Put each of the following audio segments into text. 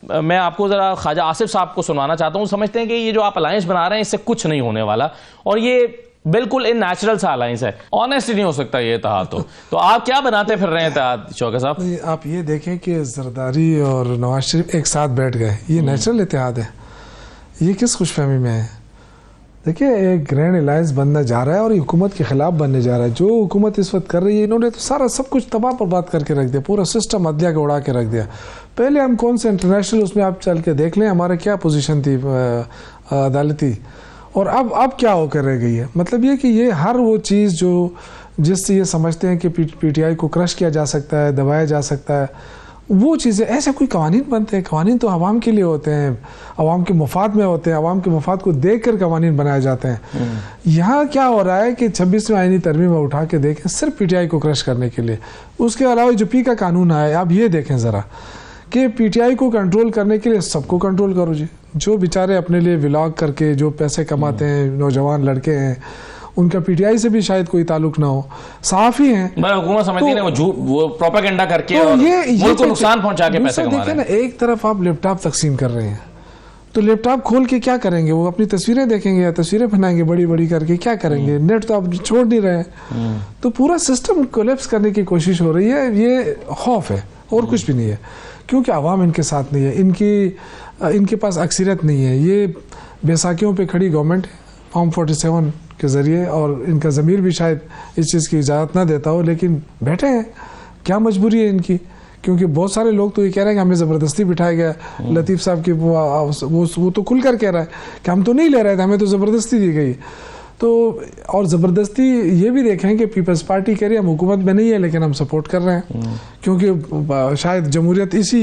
میں آپ کو ذرا خواجہ آصف صاحب کو سنوانا چاہتا ہوں. سمجھتے ہیں کہ یہ جو آپ الائنس بنا رہے ہیں اس سے کچھ نہیں ہونے والا اور یہ بالکل ان نیچرل سا الائنس ہے, آنیسٹ نہیں ہو سکتا یہ اتحاد. تو آپ کیا بناتے پھر رہے ہیں اتحاد شوکت صاحب؟ آپ یہ دیکھیں کہ زرداری اور نواز شریف ایک ساتھ بیٹھ گئے, یہ نیچرل اتحاد ہے. یہ کس خوش فہمی میں ہے؟ دیکھیں ایک گرینڈ الائنس بننا جا رہا ہے اور یہ حکومت کے خلاف بننے جا رہا ہے. جو حکومت اس وقت کر رہی ہے انہوں نے تو سارا سب کچھ تباہ برباد کر کے رکھ دیا, پورا سسٹم عدلیہ کو اڑا کے رکھ دیا. پہلے ہم کون سے انٹرنیشنل اس میں آپ چل کے دیکھ لیں ہمارے کیا پوزیشن تھی عدالتی, اور اب کیا ہو کر رہ گئی ہے. مطلب یہ کہ یہ ہر وہ چیز جو جس سے یہ سمجھتے ہیں کہ پی ٹی آئی کو کرش کیا جا سکتا ہے, دبایا جا سکتا ہے, وہ چیزیں ایسے کوئی قوانین بنتے ہیں. قوانین تو عوام کے لیے ہوتے ہیں, عوام کے مفاد میں ہوتے ہیں, عوام کے مفاد کو دیکھ کر قوانین بنائے جاتے ہیں. یہاں کیا ہو رہا ہے کہ 26ویں آئینی ترمیم میں اٹھا کے دیکھیں صرف پی ٹی آئی کو کرش کرنے کے لیے. اس کے علاوہ جو پی کا قانون آیا ہے آپ یہ دیکھیں ذرا کہ پی ٹی آئی کو کنٹرول کرنے کے لیے سب کو کنٹرول کرو جی. جو بیچارے اپنے لیے ولاگ کر کے جو پیسے کماتے ہیں, نوجوان لڑکے ہیں, ان کا پی ٹی آئی سے بھی شاید کوئی تعلق نہ ہو, صحافی ہیں, حکومت سمجھتی ہے وہ پروپیگنڈا کر کے ملک کو نقصان پہنچا کے پیسے کما رہے ہیں. ایک طرف آپ لیپ ٹاپ تقسیم کر رہے ہیں تو لیپ ٹاپ کھول کے کیا کریں گے؟ وہ اپنی تصویریں دیکھیں گے یا تصویریں بنائیں گے بڑی بڑی کر کے, کیا کریں گے؟ نیٹ تو آپ چھوڑ نہیں رہے ہیں. تو پورا سسٹم کولیپس کرنے کی کوشش ہو رہی ہے. یہ خوف ہے اور کچھ بھی نہیں ہے, کیونکہ عوام ان کے ساتھ نہیں ہے, ان کے پاس اکثریت نہیں ہے. یہ بیساکھیوں پہ کھڑی گورنمنٹ فارم 47 کے ذریعے, اور ان کا ضمیر بھی شاید اس چیز کی اجازت نہ دیتا ہو, لیکن بیٹھے ہیں. کیا مجبوری ہے ان کی؟ کیونکہ بہت سارے لوگ تو یہ کہہ رہے ہیں کہ ہمیں زبردستی بٹھایا گیا. لطیف صاحب کی وہ تو کھل کر کہہ رہا ہے کہ ہم تو نہیں لے رہے تھے, ہمیں تو زبردستی دی گئی. تو اور زبردستی یہ بھی دیکھیں کہ پیپلز پارٹی کہہ رہی ہے ہم حکومت میں نہیں ہے لیکن ہم سپورٹ کر رہے ہیں, کیونکہ شاید جمہوریت اسی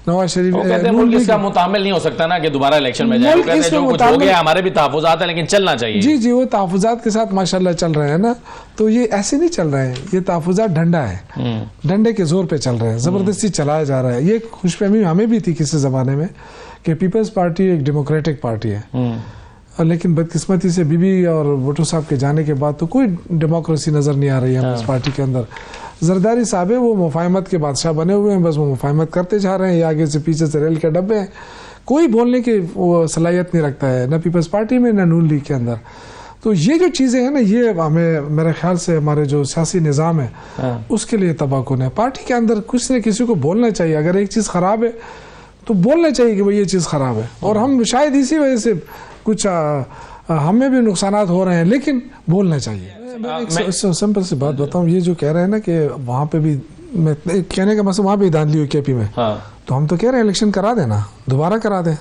نواز شریف ملک اس کا متحمل نہیں ہو سکتا نا کہ دوبارہ الیکشن میں جائے. کہتے ہیں جو کچھ ہو گیا ہمارے بھی تحفظات ہیں لیکن چلنا چاہیے. جی وہ تحفظات کے ساتھ ماشاءاللہ چل رہے ہیں نا. تو یہ ایسے نہیں چل رہے ہیں, یہ تحفظات ڈنڈا ہے, ڈنڈے کے زور پہ چل رہے ہیں, زبردستی چلایا جا رہا ہے. یہ خوش فہمی ہمیں بھی تھی کسی زمانے میں کہ پیپلز پارٹی ایک ڈیموکریٹک پارٹی ہے, لیکن بدقسمتی سے بی بی اور بھٹو صاحب کے جانے کے بعد تو کوئی ڈیموکریسی نظر نہیں آ رہی ہے اس پارٹی کے اندر. زرداری صاحب وہ مفاہمت کے بادشاہ بنے ہوئے ہیں, بس وہ مفاہمت کرتے جا رہے ہیں, یہ آگے سے پیچھے سے ریل کے ڈبے ہیں. کوئی بولنے کی وہ صلاحیت نہیں رکھتا ہے نہ پیپلز پارٹی میں نہ نون لیگ کے اندر. تو یہ جو چیزیں ہیں نا یہ ہمیں میرے خیال سے ہمارے جو سیاسی نظام ہے اس کے لیے تباہ کن ہے. پارٹی کے اندر کچھ نہ کسی کو بولنا چاہیے. اگر ایک چیز خراب ہے تو بولنا چاہیے کہ وہ یہ چیز خراب ہے, اور ہم شاید اسی وجہ سے کچھ ہمیں بھی نقصانات ہو رہے ہیں, لیکن بولنا چاہیے. میں سمپل سی بات بتاؤں, یہ جو کہہ رہے ہیں نا کہ وہاں پہ بھی کہنے کا مطلب وہاں پہ دھاندلی ہوئی کے پی میں, تو ہم تو کہہ رہے ہیں الیکشن کرا دیں نا, دوبارہ کرا دیں,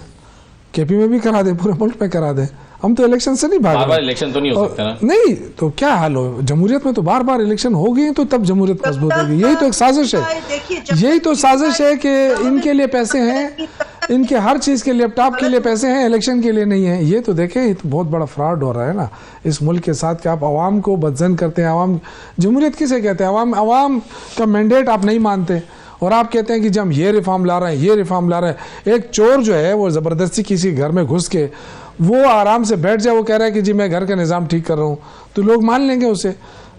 کے پی میں بھی کرا دیں, پورے ملک میں کرا دیں. ہم تو الیکشن سے نہیں بھاگ رہے. الیکشن تو نہیں ہو سکتا نا. نہیں تو کیا حال ہو, جمہوریت میں تو بار بار الیکشن ہو گئی تو تب جمہوریت مضبوط ہوگی. یہی تو ایک سازش ہے, یہی تو سازش ہے کہ ان کے لیے پیسے ہیں, ان کے ہر چیز کے لیپ ٹاپ کے لیے پیسے ہیں, الیکشن کے لیے نہیں ہیں. یہ تو دیکھیں یہ تو بہت بڑا فراڈ ہو رہا ہے نا اس ملک کے ساتھ کہ آپ عوام کو بدزن کرتے ہیں. عوام جمہوریت کسے کہتے ہیں؟ عوام کا مینڈیٹ آپ نہیں مانتے اور آپ کہتے ہیں کہ جب ہم یہ ریفارم لا رہے ہیں, یہ ریفارم لا رہے ہیں. ایک چور جو ہے وہ زبردستی کسی گھر میں گھس کے وہ آرام سے بیٹھ جائے, وہ کہہ رہا ہے کہ جی میں گھر کا نظام ٹھیک کر رہا ہوں, تو لوگ مان لیں گے اسے.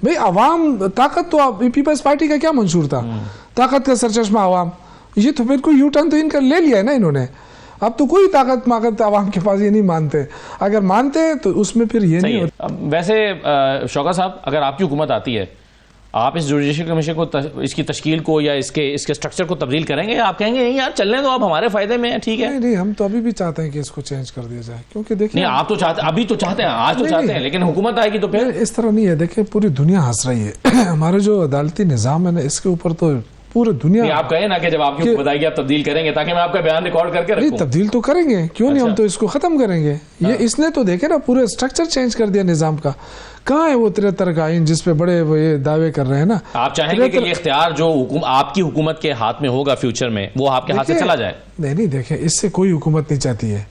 بھئی عوام طاقت تو پیپلز پارٹی کا کیا منشور تھا, طاقت کا سرچشمہ عوام. یہ تو پھر کوئی یو ٹرن تو ان کا لے لیا ہے نا انہوں نے. اب تو کوئی طاقت عوام کے پاس یہ نہیں مانتے. اگر مانتے تو اس میں پھر یہ نہیں ہوتا. ویسے شوکت صاحب اگر آپ کی حکومت آتی ہے, آپ اس جوڈیشل کمیشن کو اس کی تشکیل کو یا اس کے اسٹرکچر کو تبدیل کریں گے؟ آپ کہیں گے نہیں یار چلنے دو, آپ ہمارے فائدے میں ہیں, ٹھیک ہے. نہیں ہم تو ابھی بھی چاہتے ہیں کہ اس کو چینج کر دیا جائے, کیونکہ دیکھیں نہیں آپ تو چاہتے ہیں, ابھی تو چاہتے ہیں, آج تو چاہتے ہیں, لیکن حکومت آئے گی تو پھر اس طرح نہیں ہے. دیکھیں پوری دنیا ہنس رہی ہے. ہمارے جو عدالتی نظام ہے نا اس کے اوپر تو پورے دنیا. آپ کہیں نا کہ جب آپ کی حکومت آئے گی آپ تبدیل کریں گے, تاکہ میں آپ کا بیان ریکارڈ کر کے رکھوں. تبدیل تو کریں گے, کیوں نہیں, ہم تو اس کو ختم کریں گے. یہ اس نے تو دیکھے نا پورے اسٹرکچر چینج کر دیا نظام کا. کہاں ہے وہ 73 کا آئین جس پہ بڑے یہ دعوے کر رہے ہیں نا. آپ چاہیں گے کہ یہ اختیار جو آپ کی حکومت کے ہاتھ میں ہوگا فیوچر میں وہ آپ کے ہاتھ سے چلا جائے؟ نہیں دیکھیں اس سے کوئی حکومت نہیں چاہتی ہے.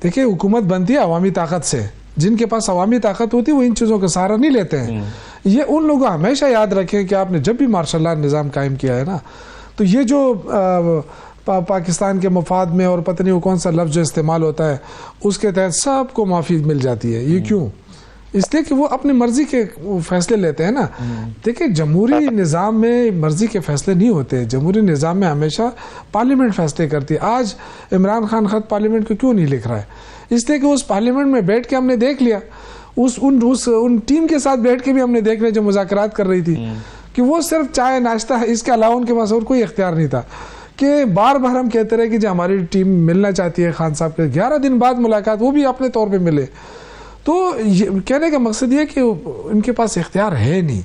دیکھیں حکومت بنتی ہے عوامی طاقت سے, جن کے پاس عوامی طاقت ہوتی ہے وہ ان چیزوں کا سہارا نہیں لیتے ہیں. یہ ان لوگوں کو ہمیشہ یاد رکھیں کہ آپ نے جب بھی مارشل لا نظام قائم کیا ہے نا, تو یہ جو پاکستان کے مفاد میں اور پتہ نہیں وہ کون سا لفظ جو استعمال ہوتا ہے اس کے تحت سب کو معافی مل جاتی ہے. یہ کیوں؟ اس لیے کہ وہ اپنی مرضی کے فیصلے لیتے ہیں نا. دیکھیں جمہوری نظام میں مرضی کے فیصلے نہیں ہوتے. جمہوری نظام میں ہمیشہ پارلیمنٹ فیصلے کرتی ہے. آج عمران خان خط پارلیمنٹ کو کیوں نہیں لکھ رہا ہے؟ اس لیے کہ اس پارلیمنٹ میں بیٹھ کے ہم نے دیکھ لیا, ان ٹیم کے ساتھ بیٹھ کے بھی ہم نے دیکھ لیا جو مذاکرات کر رہی تھی, کہ وہ صرف چائے ناشتہ ہے, اس کے علاوہ ان کے پاس اور کوئی اختیار نہیں تھا. کہ بار بار ہم کہتے رہے کہ جو ہماری ٹیم ملنا چاہتی ہے خان صاحب کے, 11 دن بعد ملاقات, وہ بھی اپنے طور پہ ملے. تو کہنے کا مقصد یہ کہ ان کے پاس اختیار ہے نہیں.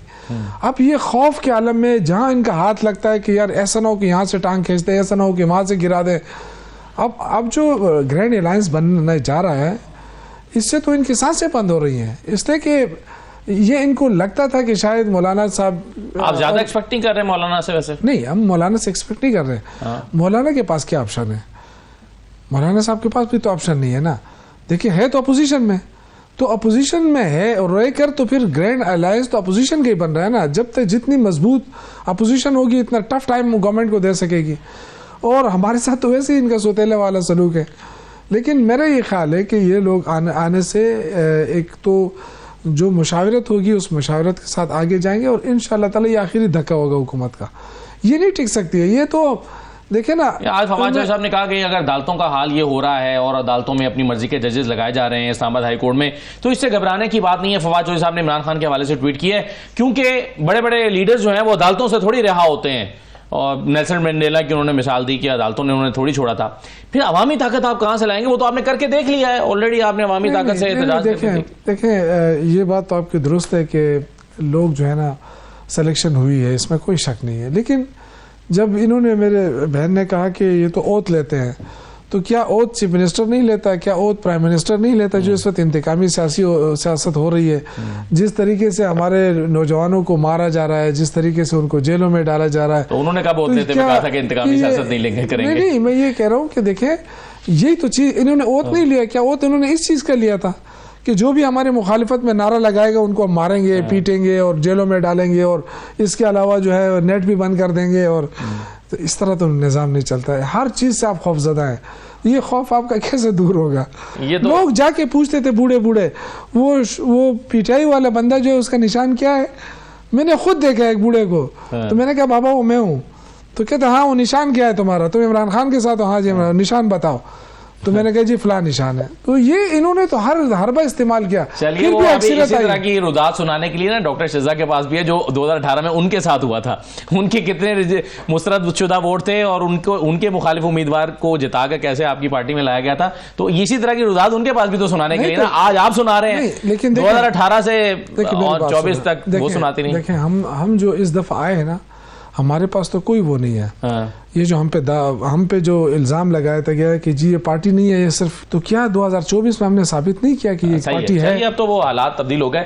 اب یہ خوف کے عالم میں جہاں ان کا ہاتھ لگتا ہے کہ یار ایسا نہ ہو کہ یہاں سے ٹانگ کھینچ دیں, ایسا نہ ہو کہ وہاں سے گرا دیں. اب جو گرینڈ الائنس بننے جا رہا ہے, اس سے تو ان کی سانسیں بند ہو رہی ہیں. اس لیے کہ یہ ان کو لگتا تھا کہ شاید مولانا صاحب, آپ زیادہ ایکسپیکٹ نہیں کر رہے مولانا سے؟ ویسے نہیں, ہم مولانا سے ایکسپیکٹ نہیں کر رہے. مولانا کے پاس کیا آپشن ہے؟ مولانا صاحب کے پاس بھی تو آپشن نہیں ہے نا. دیکھیں ہے تو اپوزیشن میں, تو اپوزیشن میں ہے اور رہ کر تو پھر گرینڈ الائنس تو اپوزیشن کا ہی بن رہا ہے نا. جب تک جتنی مضبوط اپوزیشن ہوگی اتنا ٹف ٹائم گورنمنٹ کو دے سکے گی. اور ہمارے ساتھ تو ویسے ہی ان کا سوتیلے والا سلوک ہے. لیکن میرا یہ خیال ہے کہ یہ لوگ آنے سے ایک تو جو مشاورت ہوگی اس مشاورت کے ساتھ آگے جائیں گے, اور انشاءاللہ تعالی یہ آخری دھکا ہوگا حکومت کا. یہ نہیں ٹک سکتی ہے. یہ تو دیکھیں نا, آج فواد چوہدری صاحب نے کہا کہ اگر عدالتوں کا حال یہ ہو رہا ہے اور عدالتوں میں اپنی مرضی کے ججز لگائے جا رہے ہیں اسلام آباد ہائی کورٹ میں, تو اس سے گھبرانے کی بات نہیں ہے. فواد چوہدری صاحب نے عمران خان کے حوالے سے ٹویٹ کیا ہے, کیونکہ بڑے بڑے لیڈرز جو ہیں وہ عدالتوں سے تھوڑی رہا ہوتے ہیں. اور نیلسن منڈیلا کی انہوں نے مثال دی کہ عدالتوں نے انہوں نے تھوڑی چھوڑا تھا. پھر عوامی طاقت آپ کہاں سے لائیں گے؟ وہ تو آپ نے کر کے دیکھ لیا ہے آلریڈی. آپ نے عوامی طاقت سے احتجاج دیکھیں یہ بات تو آپ کی درست ہے کہ لوگ جو ہے نا سلیکشن ہوئی ہے, اس میں کوئی شک نہیں ہے. لیکن جب انہوں نے, میرے بہن نے کہا کہ یہ تو اوتھ لیتے ہیں, تو کیا اوتھ چیف منسٹر نہیں لیتا؟ کیا اوتھ پرائم منسٹر نہیں لیتا؟ جو اس وقت انتقامی سیاست ہو رہی ہے, جس طریقے سے ہمارے نوجوانوں کو مارا جا رہا ہے, جس طریقے سے ان کو جیلوں میں ڈالا جا رہا ہے, تو انہوں نے کب اوتھ لیتے ہوئے کہا تھا کہ انتقامی سیاست نہیں لیں گے, کریں گے؟ نہیں, میں یہ کہہ رہا ہوں کہ دیکھیں یہی تو چیز, انہوں نے اوتھ نہیں لیا. کیا اوتھ انہوں نے اس چیز کا لیا تھا کہ جو بھی ہمارے مخالفت میں نعرہ لگائے گا ان کو ماریں گے, پیٹیں گے اور جیلوں میں ڈالیں گے, اور اس کے علاوہ جو ہے نیٹ بھی بند کر دیں گے. اور اس طرح تو نظام نہیں چلتا ہے. ہر چیز سے آپ خوف زدہ ہیں. یہ خوف آپ کا کیسے دور ہوگا؟ لوگ جا کے پوچھتے تھے بوڑھے بوڑھے, وہ پیٹائی والا بندہ جو ہے اس کا نشان کیا ہے؟ میں نے خود دیکھا ایک بوڑھے کو, تو میں نے کہا بابا وہ میں ہوں. تو کہتا ہاں وہ نشان کیا ہے تمہارا؟ تم عمران خان کے ساتھ ہو؟ ہاں جی نشان بتاؤ. تو میں نے کہا جی فلاں نشان ہے. تو یہ انہوں نے تو ہر حربہ استعمال کیا. چلیے وہ اسی طرح کی رداد سنانے کے لیے نا ڈاکٹر شہزاد کے پاس بھی ہے, جو 2018 میں ان کے ساتھ ہوا تھا. ان کے کتنے مسترد شدہ ووٹ تھے اور ان کے مخالف امیدوار کو جتا کر کیسے آپ کی پارٹی میں لایا گیا تھا. تو اسی طرح کی رداد ان کے پاس بھی تو سنانے کے لیے نا. آج آپ سنا رہے ہیں, لیکن 2018 سے 24 تک وہ سناتے نہیں. دیکھیں ہم جو اس دفعہ آئے ہیں نا, ہمارے پاس تو کوئی وہ نہیں ہے. یہ جو ہم پہ جو الزام لگایا تھا گیا کہ جی یہ پارٹی نہیں ہے, یہ صرف, تو کیا 2024 میں ہم نے ثابت نہیں کیا کہ یہ پارٹی ہے؟ اب تو وہ حالات تبدیل ہو گئے.